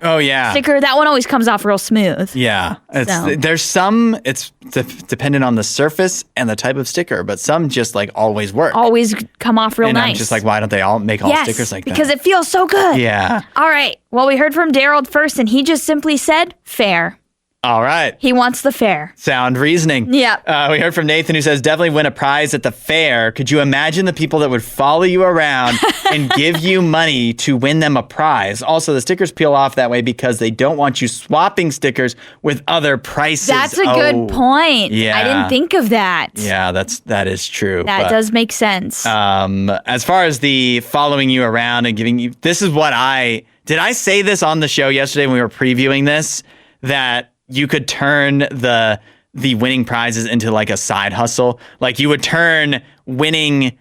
[SPEAKER 2] sticker. That one always comes off real smooth.
[SPEAKER 1] Yeah. There's some, it's dependent on the surface and the type of sticker, but some just like always work.
[SPEAKER 2] Always come off real nice.
[SPEAKER 1] I'm just like, why don't they all make all stickers like that?
[SPEAKER 2] Because it feels so good.
[SPEAKER 1] Yeah.
[SPEAKER 2] All right. Well, we heard from Daryl first, and he just simply said fair.
[SPEAKER 1] All right.
[SPEAKER 2] He wants the fair.
[SPEAKER 1] Sound reasoning.
[SPEAKER 2] Yeah.
[SPEAKER 1] We heard from Nathan, who says, definitely win a prize at the fair. Could you imagine the people that would follow you around and give you money to win them a prize? Also, the stickers peel off that way because they don't want you swapping stickers with other prices.
[SPEAKER 2] That's a good point.
[SPEAKER 1] Yeah.
[SPEAKER 2] I didn't think of that.
[SPEAKER 1] Yeah, that is true.
[SPEAKER 2] That does make sense.
[SPEAKER 1] As far as the following you around and giving you, this is what did I say this on the show yesterday when we were previewing this, that you could turn the winning prizes into like a side hustle. Like you would turn a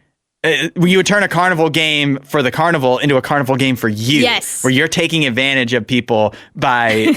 [SPEAKER 1] carnival game for the carnival into a carnival game for you.
[SPEAKER 2] Yes.
[SPEAKER 1] Where you're taking advantage of people by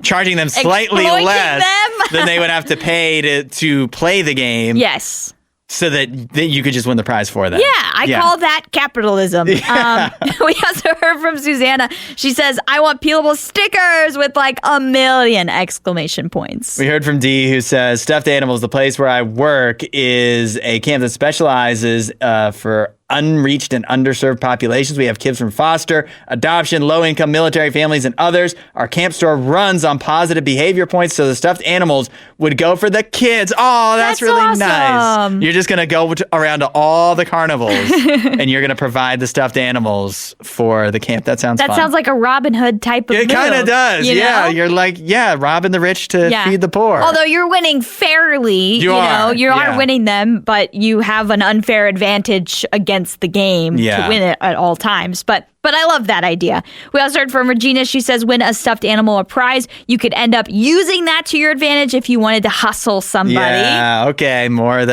[SPEAKER 1] charging them slightly less than they would have to pay to play the game.
[SPEAKER 2] Yes.
[SPEAKER 1] So that you could just win the prize for them.
[SPEAKER 2] Yeah, I call that capitalism.
[SPEAKER 1] Yeah.
[SPEAKER 2] We also heard from Susanna. She says, I want peelable stickers with like 1 million exclamation points.
[SPEAKER 1] We heard from Dee, who says, stuffed animals, the place where I work is a camp that specializes for unreached and underserved populations. We have kids from foster, adoption, low-income military families, and others. Our camp store runs on positive behavior points, so the stuffed animals would go for the kids. Oh, that's really
[SPEAKER 2] awesome.
[SPEAKER 1] Nice. You're just going to go around to all the carnivals, and you're going to provide the stuffed animals for the camp. That sounds fun.
[SPEAKER 2] That sounds like a Robin Hood type of move.
[SPEAKER 1] It kind of does.
[SPEAKER 2] Yeah.
[SPEAKER 1] You're like, robbing the rich to feed the poor.
[SPEAKER 2] Although you're winning fairly. You are winning them, but you have an unfair advantage against the game to win it at all times. But
[SPEAKER 3] But I love that idea. We also heard from Regina. She says, win a stuffed animal or prize. You could end up using that to your advantage if you wanted to hustle somebody.
[SPEAKER 1] Yeah, okay. More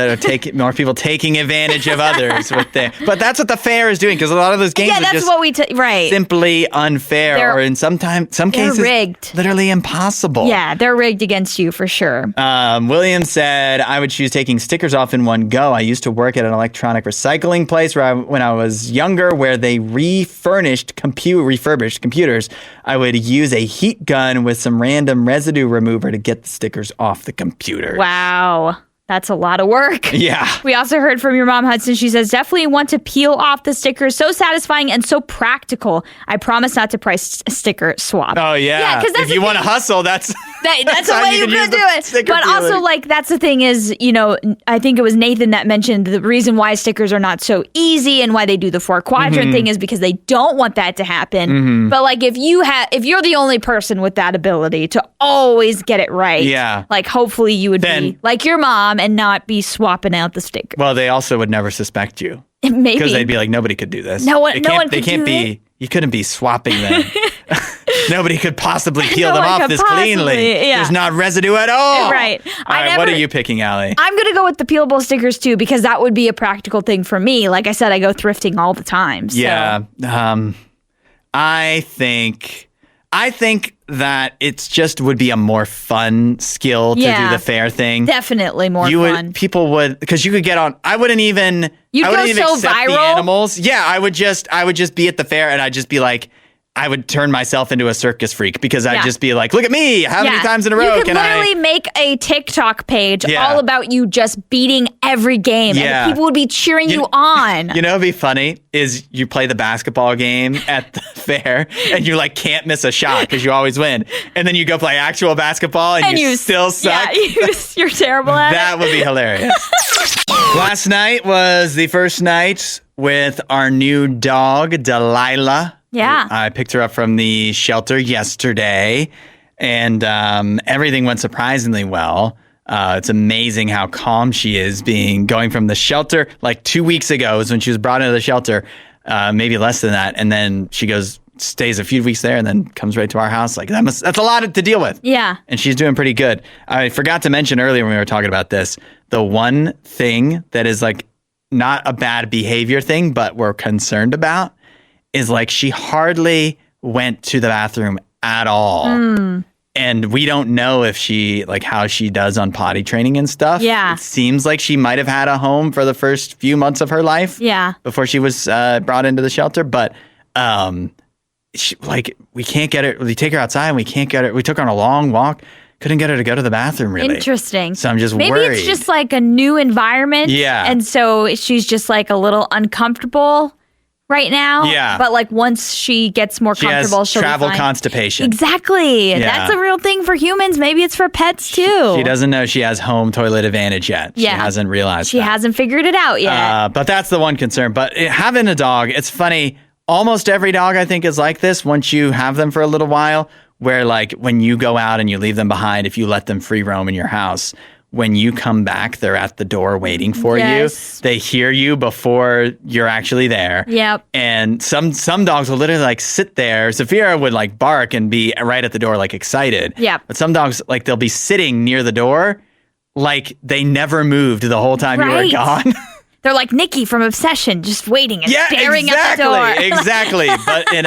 [SPEAKER 1] people taking advantage of others with their. But that's what the fair is doing, because a lot of those games are just
[SPEAKER 3] right.
[SPEAKER 1] simply unfair, or in some cases
[SPEAKER 3] rigged.
[SPEAKER 1] Literally impossible.
[SPEAKER 3] Yeah, they're rigged against you for sure.
[SPEAKER 1] William said, I would choose taking stickers off in one go. I used to work at an electronic recycling place when I was younger, where they refurbished computers. I would use a heat gun with some random residue remover to get the stickers off the computer.
[SPEAKER 3] Wow. That's a lot of work.
[SPEAKER 1] Yeah.
[SPEAKER 3] We also heard from your mom, Hudson. She says, definitely want to peel off the stickers. So satisfying and so practical. I promise not to price sticker swap.
[SPEAKER 1] Oh, yeah. Because
[SPEAKER 3] if
[SPEAKER 1] you want to hustle, that's
[SPEAKER 3] the way you can do it. But
[SPEAKER 1] peeling.
[SPEAKER 3] Also, like, that's the thing is, I think it was Nathan that mentioned the reason why stickers are not so easy and why they do the 4-quadrant thing is because they don't want that to happen. But like, if you're the only person with that ability to always get it right, like, hopefully you would be like your mom and not be swapping out the sticker.
[SPEAKER 1] Well, they also would never suspect you.
[SPEAKER 3] Maybe.
[SPEAKER 1] Because they'd be like, nobody could do this.
[SPEAKER 3] No one could
[SPEAKER 1] you couldn't be swapping them. Nobody could possibly peel them off this cleanly.
[SPEAKER 3] Yeah.
[SPEAKER 1] There's not residue at all.
[SPEAKER 3] Right.
[SPEAKER 1] All right, what are you picking, Allie?
[SPEAKER 3] I'm going to go with the peelable stickers too, because that would be a practical thing for me. Like I said, I go thrifting all the time. So.
[SPEAKER 1] Yeah. I think that it's just would be a more fun skill to do the fair thing.
[SPEAKER 3] Definitely more fun.
[SPEAKER 1] People would, because you could get on. I wouldn't even.
[SPEAKER 3] You go so
[SPEAKER 1] accept
[SPEAKER 3] viral.
[SPEAKER 1] The animals. Yeah, I would just be at the fair, and I'd just be like, I would turn myself into a circus freak, because I'd just be like, look at me. How many times in a row
[SPEAKER 3] you could literally make a TikTok page all about you just beating every game.
[SPEAKER 1] Yeah.
[SPEAKER 3] And people would be cheering you on.
[SPEAKER 1] You know what'd be funny is you play the basketball game at the fair and you like can't miss a shot because you always win. And then you go play actual basketball and you still suck.
[SPEAKER 3] Yeah, you're terrible at it.
[SPEAKER 1] That would be hilarious. Last night was the first night with our new dog, Delilah.
[SPEAKER 3] Yeah.
[SPEAKER 1] I picked her up from the shelter yesterday, and everything went surprisingly well. It's amazing how calm she is going from the shelter. Like 2 weeks ago is when she was brought into the shelter, maybe less than that. And then she stays a few weeks there and then comes right to our house. Like that's a lot to deal with.
[SPEAKER 3] Yeah.
[SPEAKER 1] And she's doing pretty good. I forgot to mention earlier when we were talking about this, the one thing that is like not a bad behavior thing, but we're concerned about is like she hardly went to the bathroom at all. And we don't know if she, like how she does on potty training and stuff.
[SPEAKER 3] Yeah.
[SPEAKER 1] It seems like she might have had a home for the first few months of her life.
[SPEAKER 3] Yeah.
[SPEAKER 1] Before she was brought into the shelter. But we can't get her, we take her outside and we can't get her. We took her on a long walk. Couldn't get her to go to the bathroom, really.
[SPEAKER 3] Interesting.
[SPEAKER 1] So I'm just
[SPEAKER 3] worried. Maybe it's just like a new environment.
[SPEAKER 1] Yeah.
[SPEAKER 3] And so she's just like a little uncomfortable right now.
[SPEAKER 1] Yeah.
[SPEAKER 3] But like once she gets more comfortable, she'll
[SPEAKER 1] travel
[SPEAKER 3] be fine.
[SPEAKER 1] constipation.
[SPEAKER 3] Exactly.
[SPEAKER 1] Yeah.
[SPEAKER 3] That's a real thing for humans. Maybe it's for pets too.
[SPEAKER 1] She doesn't know she has home toilet advantage yet.
[SPEAKER 3] Yeah.
[SPEAKER 1] She hasn't realized
[SPEAKER 3] She hasn't figured it out yet.
[SPEAKER 1] But that's the one concern. But having a dog, it's funny. Almost every dog, I think, is like this once you have them for a little while, where like when you go out and you leave them behind, if you let them free roam in your house, when you come back, they're at the door waiting for you. They hear you before you're actually there.
[SPEAKER 3] Yep.
[SPEAKER 1] And some dogs will literally like sit there. Sophia would like bark and be right at the door, like excited.
[SPEAKER 3] Yep.
[SPEAKER 1] But some dogs, like they'll be sitting near the door, like they never moved the whole time you were gone.
[SPEAKER 3] They're like Nikki from Obsession, just waiting and staring at the door.
[SPEAKER 1] Exactly. But in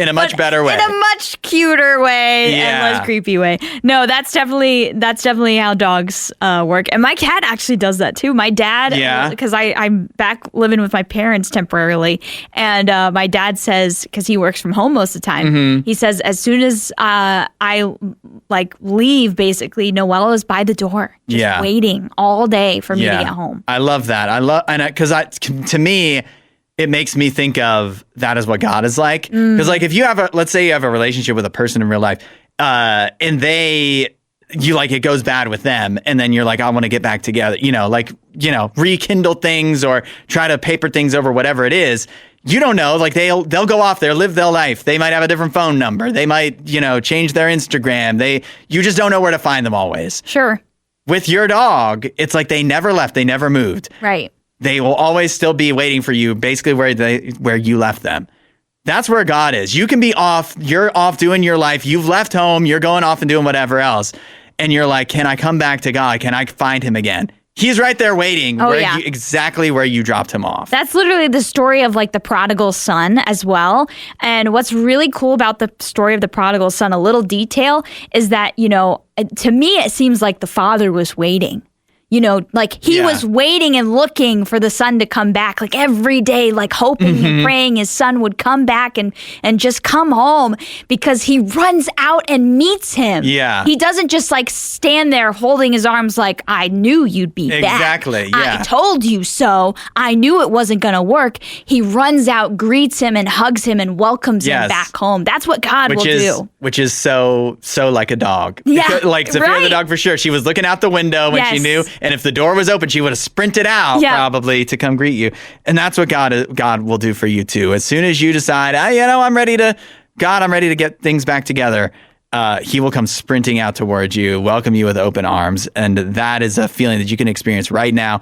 [SPEAKER 1] a much better way.
[SPEAKER 3] In a much cuter way and less creepy way. No, that's definitely how dogs work. And my cat actually does that too. My dad, because I'm back living with my parents temporarily, and my dad says, because he works from home most of the time, he says as soon as I like leave, basically, Noelle is by the door, just waiting all day for me to get home.
[SPEAKER 1] I love that. Because to me, it makes me think of that as what God is like. Because like if you have let's say you have a relationship with a person in real life, and it goes bad with them, and then you're like, I want to get back together, rekindle things or try to paper things over, whatever it is. You don't know, like they'll go off there, live their life. They might have a different phone number. They might, change their Instagram. You just don't know where to find them always.
[SPEAKER 3] Sure.
[SPEAKER 1] With your dog, it's like they never left. They never moved.
[SPEAKER 3] Right.
[SPEAKER 1] They will always still be waiting for you, basically where you left them. That's where God is. You can be off. You're off doing your life. You've left home. You're going off and doing whatever else. And you're like, can I come back to God? Can I find him again? He's right there waiting exactly where you dropped him off.
[SPEAKER 3] That's literally the story of like the prodigal son as well. And what's really cool about the story of the prodigal son, a little detail, is that, to me, it seems like the father was waiting. Like he was waiting and looking for the son to come back, like every day, like hoping and praying his son would come back and just come home, because he runs out and meets him.
[SPEAKER 1] Yeah.
[SPEAKER 3] He doesn't just like stand there holding his arms like, I knew you'd be back.
[SPEAKER 1] Exactly. Yeah.
[SPEAKER 3] I told you so. I knew it wasn't going to work. He runs out, greets him and hugs him and welcomes him back home. That's what God will do.
[SPEAKER 1] Which is so like a dog.
[SPEAKER 3] Yeah.
[SPEAKER 1] Like Sophia the dog for sure. She was looking out the window when she knew. And if the door was open, she would have sprinted out probably to come greet you. And that's what God will do for you too. As soon as you decide, I'm ready to get things back together, he will come sprinting out towards you, welcome you with open arms. And that is a feeling that you can experience right now,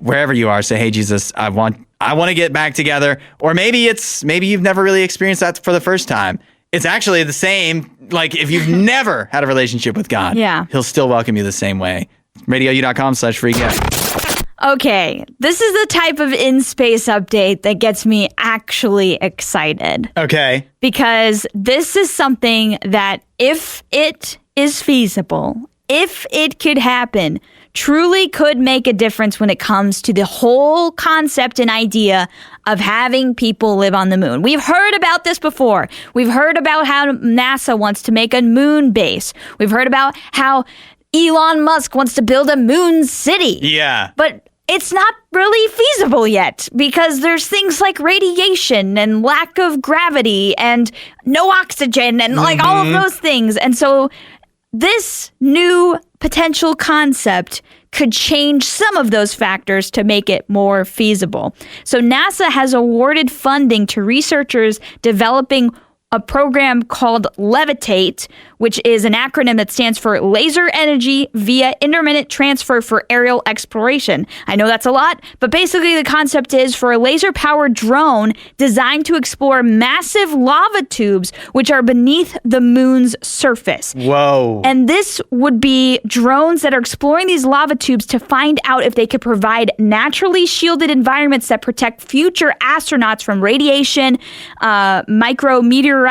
[SPEAKER 1] wherever you are. Say, hey, Jesus, I want to get back together. Or maybe you've never really experienced that for the first time. It's actually the same. Like if you've never had a relationship with God, he'll still welcome you the same way. RadioU.com/free gift.
[SPEAKER 3] Okay, this is the type of in-space update that gets me actually excited.
[SPEAKER 1] Okay.
[SPEAKER 3] Because this is something that, if it is feasible, if it could happen, truly could make a difference when it comes to the whole concept and idea of having people live on the moon. We've heard about this before. We've heard about how NASA wants to make a moon base. We've heard about how Elon Musk wants to build a moon city.
[SPEAKER 1] Yeah.
[SPEAKER 3] But it's not really feasible yet, because there's things like radiation and lack of gravity and no oxygen and like all of those things. And so this new potential concept could change some of those factors to make it more feasible. So NASA has awarded funding to researchers developing a program called Levitate, which is an acronym that stands for Laser Energy via Intermittent Transfer for Aerial Exploration. I know that's a lot, but basically the concept is for a laser-powered drone designed to explore massive lava tubes which are beneath the moon's surface.
[SPEAKER 1] Whoa.
[SPEAKER 3] And this would be drones that are exploring these lava tubes to find out if they could provide naturally shielded environments that protect future astronauts from radiation, micrometeorites,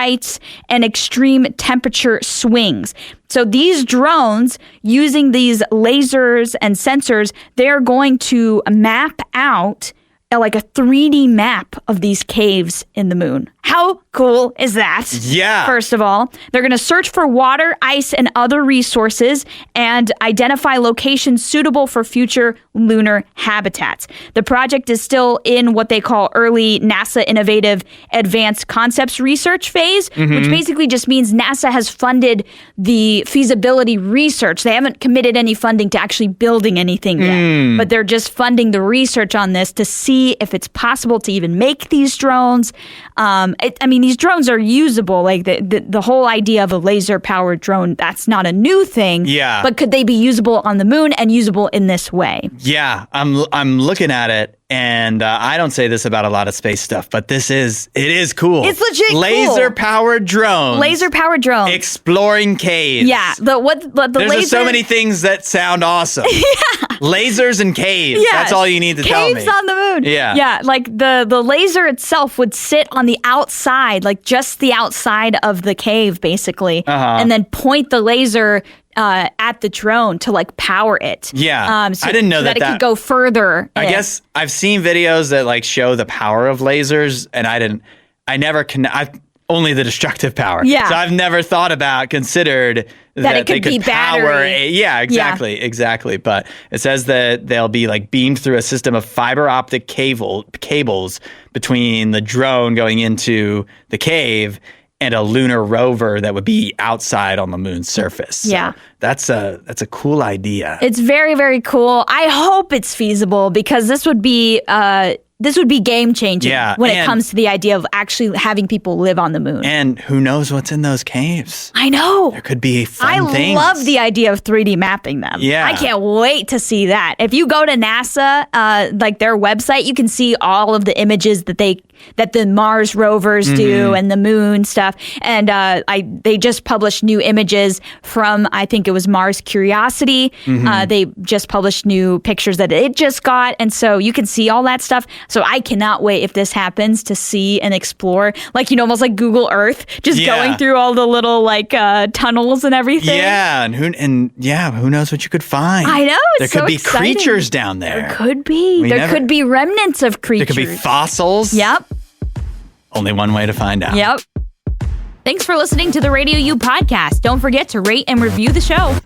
[SPEAKER 3] and extreme temperature swings. So these drones, using these lasers and sensors, they're going to map out like a 3D map of these caves in the moon. How cool is that?
[SPEAKER 1] Yeah.
[SPEAKER 3] First of all, they're going to search for water, ice, and other resources and identify locations suitable for future lunar habitats. The project is still in what they call early NASA Innovative Advanced Concepts research phase, which basically just means NASA has funded the feasibility research. They haven't committed any funding to actually building anything yet, but they're just funding the research on this to see if it's possible to even make these drones. These drones are usable. Like the whole idea of a laser-powered drone, that's not a new thing.
[SPEAKER 1] Yeah.
[SPEAKER 3] But could they be usable on the moon and usable in this way?
[SPEAKER 1] Yeah, I'm looking at it, and I don't say this about a lot of space stuff, but it is cool.
[SPEAKER 3] It's legit cool.
[SPEAKER 1] Laser-powered drones.
[SPEAKER 3] Laser-powered drones.
[SPEAKER 1] Exploring caves.
[SPEAKER 3] Yeah.
[SPEAKER 1] There's just so many things that sound awesome.
[SPEAKER 3] Yeah.
[SPEAKER 1] Lasers and caves.
[SPEAKER 3] Yes.
[SPEAKER 1] That's all you need to tell me.
[SPEAKER 3] Caves on the moon.
[SPEAKER 1] Yeah.
[SPEAKER 3] Yeah, like the laser itself would sit on the outside, like just the outside of the cave, basically, and then point the laser at the drone to like power it.
[SPEAKER 1] Yeah. I didn't know
[SPEAKER 3] that it could go further.
[SPEAKER 1] I guess I've seen videos that like show the power of lasers, and only the destructive power.
[SPEAKER 3] Yeah.
[SPEAKER 1] So I've never considered that
[SPEAKER 3] it could
[SPEAKER 1] they could
[SPEAKER 3] be
[SPEAKER 1] power.
[SPEAKER 3] battery.
[SPEAKER 1] Exactly. But it says that they'll be like beamed through a system of fiber optic cables between the drone going into the cave and a lunar rover that would be outside on the moon's surface.
[SPEAKER 3] Yeah.
[SPEAKER 1] So that's a cool idea.
[SPEAKER 3] It's very, very cool. I hope it's feasible, because this would be game changing when it comes to the idea of actually having people live on the moon.
[SPEAKER 1] And who knows what's in those caves?
[SPEAKER 3] I know.
[SPEAKER 1] There could be fun things.
[SPEAKER 3] I love the idea of 3D mapping them.
[SPEAKER 1] Yeah.
[SPEAKER 3] I can't wait to see that. If you go to NASA, like their website, you can see all of the images that they that the Mars rovers do and the moon stuff. And they just published new images from, I think it was Mars Curiosity. They just published new pictures that it just got. And so you can see all that stuff. So I cannot wait if this happens to see and explore, like, almost like Google Earth, just going through all the little like tunnels and everything.
[SPEAKER 1] Yeah. And who knows what you could find?
[SPEAKER 3] I know.
[SPEAKER 1] There could be creatures down there.
[SPEAKER 3] There could be. There could be remnants of creatures.
[SPEAKER 1] There could be fossils.
[SPEAKER 3] Yep.
[SPEAKER 1] Only one way to find out.
[SPEAKER 3] Yep. Thanks for listening to the Radio U podcast. Don't forget to rate and review the show.